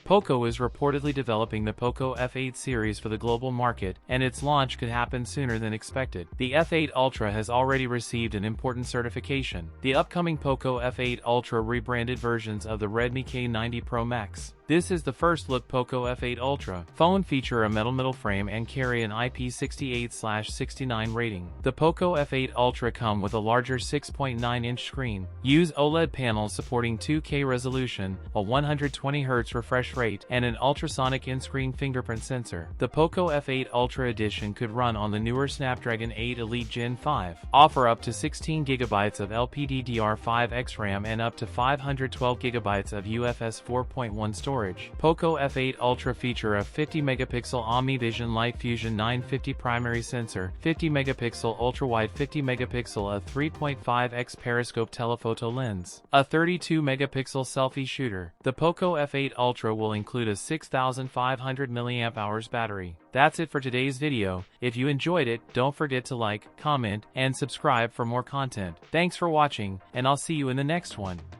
POCO is reportedly developing the POCO F8 series for the global market, and its launch could happen sooner than expected. The F8 Ultra has already received an important certification. The upcoming POCO F8 Ultra rebranded versions of the Redmi K90 Pro Max. This is the first look POCO F8 Ultra. Phone feature a metal middle frame and carry an IP68/69 rating. The POCO F8 Ultra come with a larger 6.9-inch screen. Use OLED panels supporting 2K resolution, a 120Hz refresh rate, and an ultrasonic in-screen fingerprint sensor. The POCO F8 Ultra Edition could run on the newer Snapdragon 8 Elite Gen 5. Offer up to 16GB of LPDDR5X RAM and up to 512GB of UFS 4.1 storage. POCO F8 Ultra feature a 50-megapixel OmniVision Light Fusion 950 primary sensor, 50-megapixel ultra-wide 50-megapixel a 3.5x periscope telephoto lens, a 32-megapixel selfie shooter. The POCO F8 Ultra will include a 6,500 mAh battery. That's it for today's video. If you enjoyed it, don't forget to like, comment, and subscribe for more content. Thanks for watching, and I'll see you in the next one.